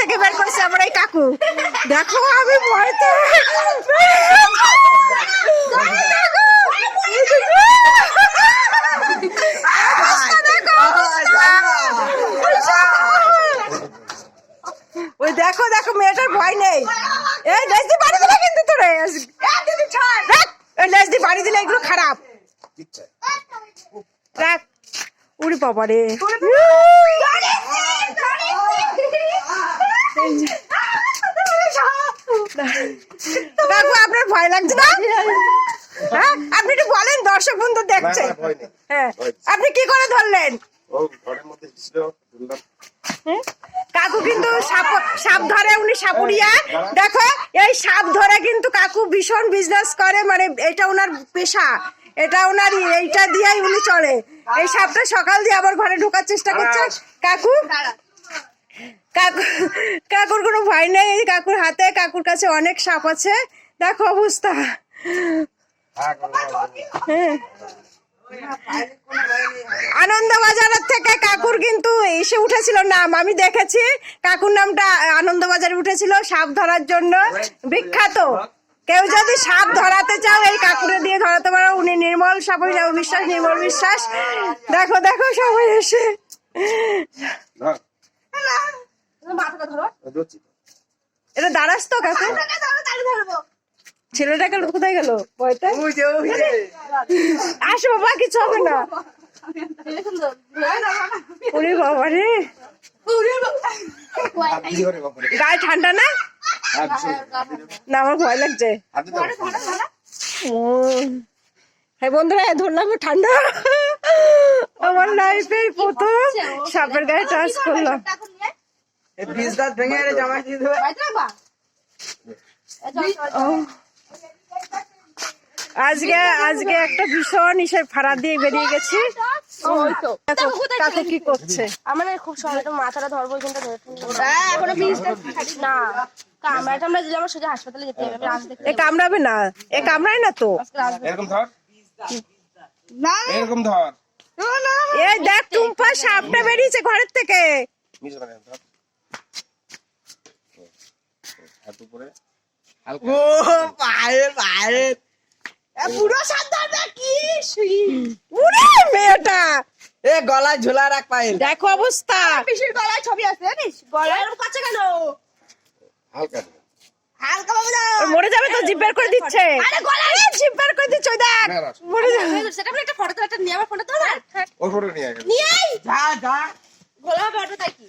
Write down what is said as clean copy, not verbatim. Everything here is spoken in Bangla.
থেকে বের করেছে আমার এই কাকু। দেখো আমি ভয়তে ওই দেখো দেখো মেয়েটার ভয় নেই। এই লেজদি বাড়ি দিলে কিন্তু তোরে লেজদি বাড়ি দিলে এগুলো খারাপ। দেখ উড়ি বাবা রে, কাকু আপনার ভয় লাগছে না? হ্যাঁ আপনি একটু বলেন, দর্শক বন্ধু দেখছে। হ্যাঁ আপনি কি করে ধরলেন? কাকু কিন্তু সাপ ধরে, উনি সাপুরিয়া। দেখো এই সাপ ধরে কিন্তু কাকু ভীষণ বিজনেস করে, মানে এটা ওনার পেশা, এটা ওনার এইটা দিয়েই উনি চলে। এই সাপটা সকাল দিয়ে আবার ঘরে ঢোকার চেষ্টা করছে। কাকু কাকু কাকুর কোনো ভয় নেই, এই কাকুর হাতে, কাকুর কাছে অনেক সাপ আছে। দেখো অবস্থা। আনন্দবাজারের থেকে কাকুর কিন্তু এসে উঠেছিল নাম, আমি দেখেছি কাকুর নামটা আনন্দবাজারে উঠেছিল সাপ ধরার জন্য বিখ্যাত। কেউ যদি সাপ ধরাতে চাও এই কাকুরে দিয়ে ধরাতে পারো, উনি নির্মল সাপই বিশ্বাস, নির্মল বিশ্বাস। দেখো দেখো সবাই এসে এটা দাঁড়াস তো কাকু। ছেলেটা গেল কোথায় গেল? আসো বাবা, কিছু হবে না। ওরে বাবা রে, গায়ে ঠান্ডা না? না আমার ভয় লাগছে। হ্যাঁ বন্ধুরা ধরলাম, ঠান্ডা। আমার লাইফে প্রথম সাপের গায়ে টাচ করলাম। আজকে আজকে একটা ভীষণ ইসে ফাড়া দিয়ে বেরিয়ে গেছি। কাকু কি করছে? আমার খুব সহজে মাথাটা ধরবো, কিন্তু না কামড়া টামড়া দিলে আমার সোজা হাসপাতালে যেতে হবে। এ কামড়াবে না, এ কামড়ায় না তো। এরকম ধর, এরকম ধর। এই দেখ টুম্পা সাপটা বেরিয়েছে ঘরের থেকে। পুরো সাবধান কি মেয়েটা এ গলায় ঝোলা রাখ পায়েল। দেখো অবস্থা। পিসির গলায় ছবি আছে জানিস? গলায় এরকম কাছে কেন? হালকা হালকা ভাবে না, মরে যাবে তো, জিভ বের করে দিচ্ছে। আরে গলায় জিভ বের করে দিচ্ছে, ওই দেখ মরে যাবে। সেটা আমি একটা ফটো তো একটা নিয়ে আমার ফটো তো না ওই ফটো নিয়ে আয়। নিয়ে আই যা যা গলা হবে অটো তাই কি